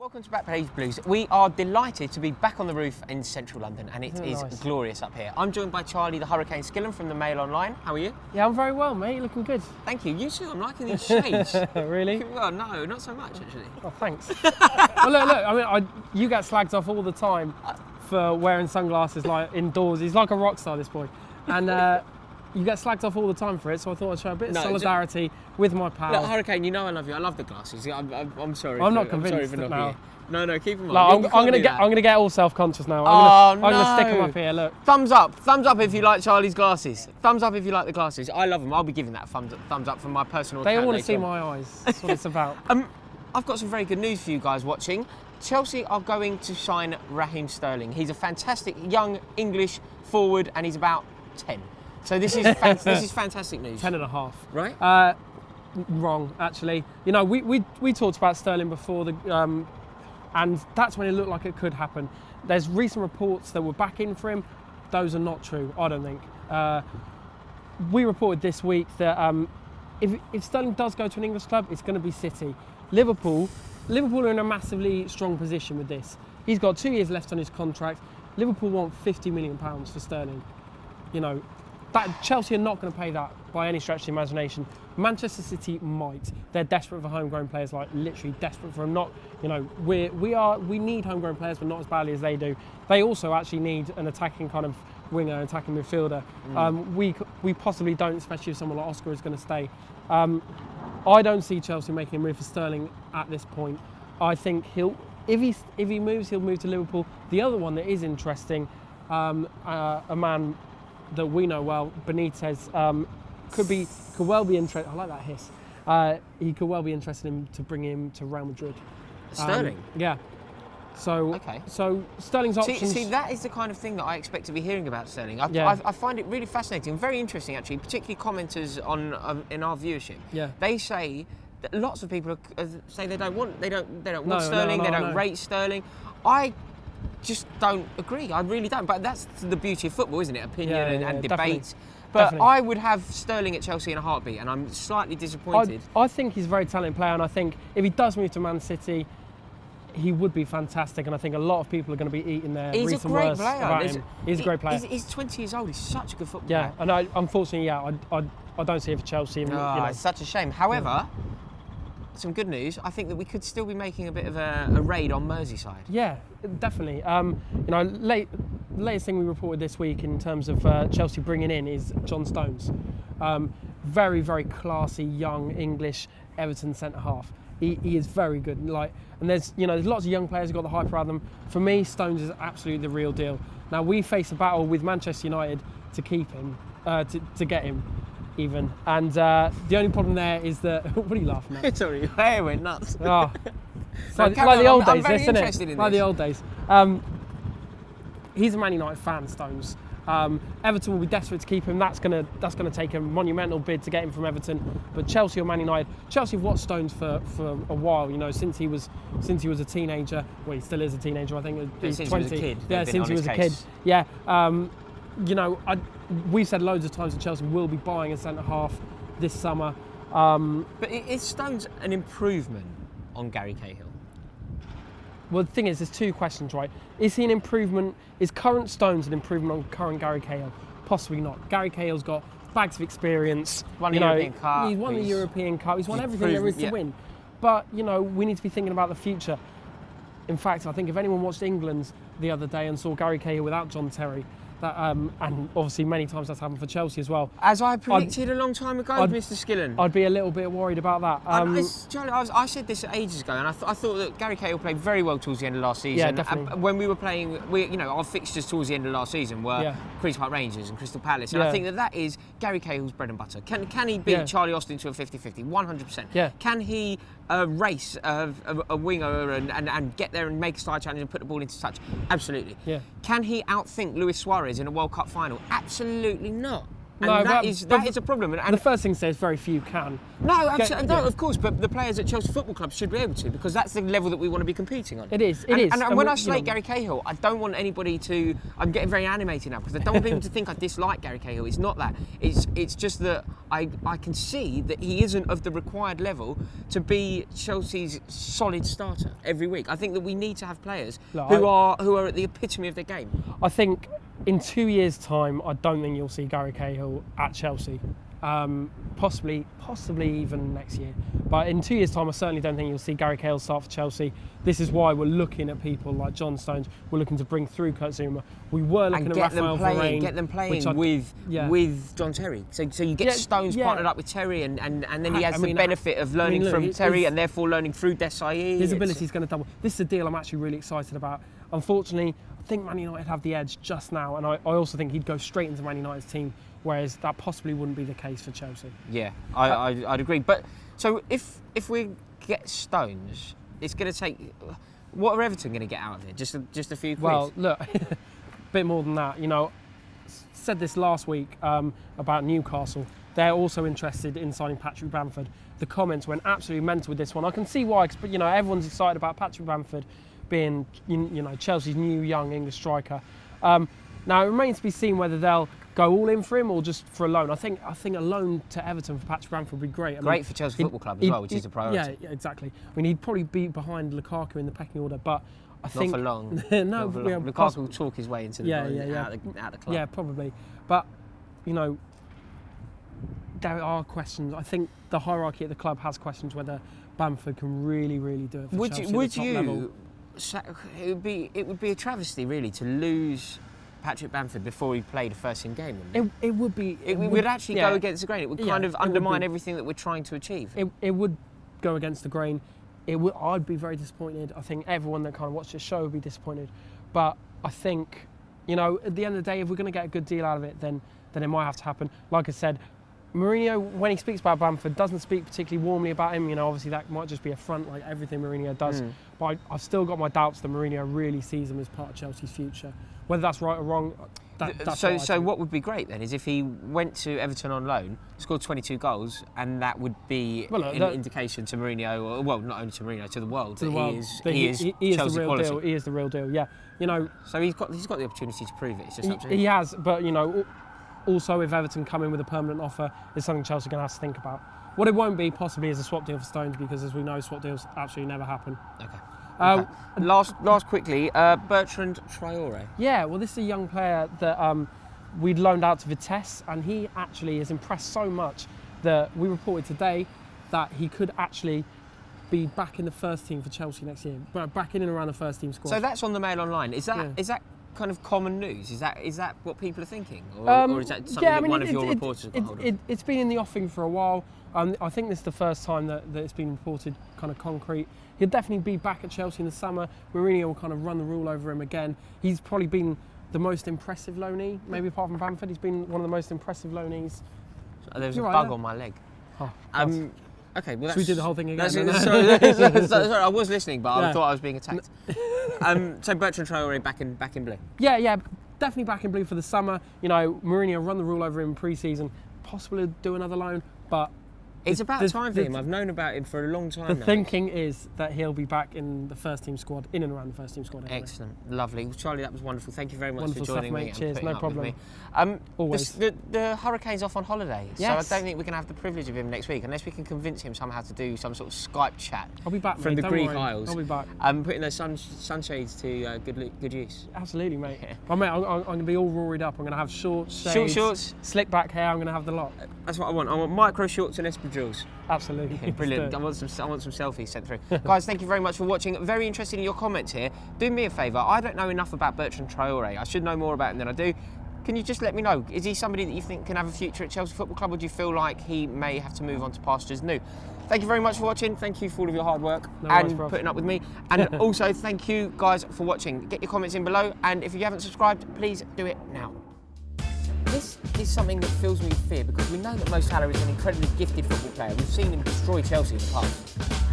Welcome to Backpage Blues. We are delighted to be back on the roof in central London, and it is nice. Glorious up here. I'm joined by Charlie the Hurricane Skillen from the Mail Online. How are you? Yeah, I'm very well, mate. You're looking good. Thank you. You too. I'm liking these shades. Really? Well, no, not so much actually. Oh, thanks. Well, look. I mean, you get slagged off all the time for wearing sunglasses like indoors. He's like a rock star, this boy, and you get slagged off all the time for it. So I thought I'd show a bit of solidarity with my pal. Look, Hurricane, you know I love you. I love the glasses. I'm sorry. I'm not convinced now. No, keep them on. Like, I'm gonna get all self-conscious now. I'm gonna stick them up here. Look. Thumbs up if you like Charlie's glasses. Thumbs up if you like the glasses. I love them. I'll be giving that a thumbs up from my personal account. They all want to see my eyes. That's what it's about. I've got some very good news for you guys watching. Chelsea are going to sign Raheem Sterling. He's a fantastic young English forward, and he's about 10. So this is fantastic news. 10 and a half. Right? Wrong, actually. You know, we talked about Sterling before and that's when it looked like it could happen. There's recent reports that were back in for him. Those are not true, I don't think. We reported this week that if Sterling does go to an English club, it's going to be City. Liverpool are in a massively strong position with this. He's got 2 years left on his contract. Liverpool want £50 million for Sterling. You know, that Chelsea are not going to pay that by any stretch of the imagination. Manchester City might. They're desperate for homegrown players, like literally desperate for them. Not, you know, we need homegrown players, but not as badly as they do. They also actually need an attacking kind of winger, attacking midfielder. We possibly don't, especially if someone like Oscar is going to stay. I don't see Chelsea making a move for Sterling at this point. I think if he moves, he'll move to Liverpool. The other one that is interesting, a man that we know well, Benitez, could well be interested. I like that hiss. He could well be interested in to bring him to Real Madrid. Sterling? Yeah. So Sterling's options. See, that is the kind of thing that I expect to be hearing about Sterling. I find it really fascinating and very interesting, actually, particularly commenters in our viewership. Yeah. They say that lots of people say they don't want Sterling, they don't rate Sterling. I just don't agree. I really don't. But that's the beauty of football, isn't it? Opinion and debate. Definitely. But Definitely. I would have Sterling at Chelsea in a heartbeat, and I'm slightly disappointed. I think he's a very talented player, and I think if he does move to Man City, he would be fantastic, and I think a lot of people are going to be eating their recent words about him. He's a great player. He's 20 years old. He's such a good footballer. Yeah, and unfortunately, I don't see it for Chelsea. It's such a shame. However, some good news. I think that we could still be making a bit of a raid on Merseyside. Yeah, definitely. Latest thing we reported this week in terms of Chelsea bringing in is John Stones. Very, very classy, young English Everton centre half. He is very good. And there's lots of young players who've got the hype around them. For me, Stones is absolutely the real deal. Now we face a battle with Manchester United to keep him, to get him. Even, and the only problem there is that what are you laughing at? Sorry, your hair went nuts. Oh. Like the old days, very isn't interested it? in Like this. the old days. He's a Man United fan, Stones. Everton will be desperate to keep him. That's gonna take a monumental bid to get him from Everton. But Chelsea or Man United, Chelsea have watched Stones for a while. You know, since he was a teenager. Well, he still is a teenager. I think he's 20. He was a kid. Yeah, since he was a kid. Yeah. We've said loads of times that Chelsea will be buying a centre half this summer. But is Stones an improvement on Gary Cahill? Well, the thing is, there's two questions, right? Is he an improvement? Is current Stones an improvement on current Gary Cahill? Possibly not. Gary Cahill's got bags of experience. Won the European Cup. He's won the European Cup. He's won everything there is to win. But, we need to be thinking about the future. In fact, I think if anyone watched England the other day and saw Gary Cahill without John Terry, and obviously many times that's happened for Chelsea as well. As I predicted a long time ago, Mr. Skillen. I'd be a little bit worried about that. Charlie, I said this ages ago, and I thought that Gary Cahill played very well towards the end of last season. Yeah, definitely. When we were playing, our fixtures towards the end of last season were Queen's Park Rangers and Crystal Palace, and I think that is Gary Cahill's bread and butter. Can he beat Charlie Austin to a 50-50? 100%. Yeah. Can he race a winger and get there and make a side challenge and put the ball into touch? Absolutely. Yeah. Can he outthink Luis Suarez in a World Cup final? Absolutely not. And No, that is a problem. And the first thing to say is very few can. No, absolutely, no, of course, but the players at Chelsea Football Club should be able to, because that's the level that we want to be competing on. It is. And when I slate Gary Cahill, I don't want anybody to. I'm getting very animated now because I don't want people to think I dislike Gary Cahill. It's not that. It's just that I can see that he isn't of the required level to be Chelsea's solid starter every week. I think that we need to have players who are at the epitome of their game. I think in 2 years' time, I don't think you'll see Gary Cahill at Chelsea. Possibly even next year. But in 2 years' time, I certainly don't think you'll see Gary Cahill start for Chelsea. This is why we're looking at people like John Stones. We're looking to bring through Kurt Zouma. We were looking at Raphael Varane. Get them playing with John Terry. So you get Stones partnered up with Terry, and then he has the benefit of learning from Terry and therefore learning through Desai. His ability is going to double. This is a deal I'm actually really excited about. Unfortunately, I think Man United have the edge just now, and I also think he'd go straight into Man United's team, whereas that possibly wouldn't be the case for Chelsea. Yeah, I'd agree. But so if we get Stones, it's going to take. What are Everton going to get out of it? Just a few quid? Well, look, a bit more than that. You know, said this last week about Newcastle. They're also interested in signing Patrick Bamford. The comments went absolutely mental with this one. I can see why, but you know, everyone's excited about Patrick Bamford being, you know, Chelsea's new young English striker. Now it remains to be seen whether they'll go all in for him or just for a loan. I think a loan to Everton for Patrick Bamford would be great. Great for Chelsea Football Club as well, which is a priority. Yeah, exactly. I mean, he'd probably be behind Lukaku in the pecking order, but I think not for long. No, Lukaku will talk his way into the out of the club. Yeah, probably. But you know, there are questions. I think the hierarchy at the club has questions whether Bamford can really do it for Chelsea at the top level. It would be a travesty, really, to lose Patrick Bamford before he played a first-team game. It would be. It would actually go against the grain. It would kind of undermine everything that we're trying to achieve. It would go against the grain. I'd be very disappointed. I think everyone that kind of watched this show would be disappointed. But I think, you know, at the end of the day, if we're going to get a good deal out of it, then it might have to happen. Like I said, Mourinho, when he speaks about Bamford, doesn't speak particularly warmly about him. You know, obviously that might just be a front, like everything Mourinho does. But I've still got my doubts that Mourinho really sees him as part of Chelsea's future. Whether that's right or wrong, that's so what would be great then is if he went to Everton on loan, scored 22 goals, and that would be an indication to Mourinho, or well, not only to Mourinho, to the world, he is Chelsea quality. Deal. He is the real deal. Yeah, you know. So he's got the opportunity to prove it. It's just up to him. He has, but you know. Also, if Everton come in with a permanent offer, it's something Chelsea are going to have to think about. What it won't be, possibly, is a swap deal for Stones, because as we know, swap deals absolutely never happen. Okay. Last quickly, Bertrand Traore. Yeah, well, this is a young player that we'd loaned out to Vitesse, and he actually has impressed so much that we reported today that he could actually be back in the first team for Chelsea next year, back in and around the first team squad. So that's on the Mail Online. Is that kind of common news? Is that what people are thinking, or is that something that one of your reporters got hold of? It's been in the offing for a while. I think this is the first time that it's been reported kind of concrete. He'll definitely be back at Chelsea in the summer. Mourinho will kind of run the rule over him again. He's probably been the most impressive loanee, maybe apart from Bamford. He's been one of the most impressive loanees. There was a bug on my leg. Oh, okay, well, should we do the whole thing again? Sorry, I was listening, but I thought I was being attacked. So Bertrand Traore back in blue. Yeah, definitely back in blue for the summer. You know, Mourinho run the rule over him in pre-season. Possibly do another loan, but it's about time for him. I've known about him for a long time now. The thinking is that he'll be back in the first team squad, in and around the first team squad. Anyway. Excellent, lovely. Well, Charlie, that was wonderful. Thank you very much wonderful for joining stuff, me. Cheers, no problem. Always. The Hurricane's off on holiday, yes. So I don't think we can have the privilege of him next week unless we can convince him somehow to do some sort of Skype chat. I'll be back, from mate, the Greek worry. Isles. I'll be back. Putting those sunshades to good use. Absolutely, mate. Well, mate, I'm going to be all roaried up. I'm going to have shorts, shorts, slick back hair. I'm going to have the lot. That's what I want. I want micro shorts and espadrilles. Absolutely. Yeah, brilliant. I want some selfies sent through. Guys, thank you very much for watching. Very interested in your comments here. Do me a favour. I don't know enough about Bertrand Traore. I should know more about him than I do. Can you just let me know? Is he somebody that you think can have a future at Chelsea Football Club, or do you feel like he may have to move on to pastures new? Thank you very much for watching. Thank you for all of your hard work and putting up with me. And also, thank you guys for watching. Get your comments in below, and if you haven't subscribed, please do it now. This is something that fills me with fear, because we know that Mo Salah is an incredibly gifted football player. We've seen him destroy Chelsea in the past.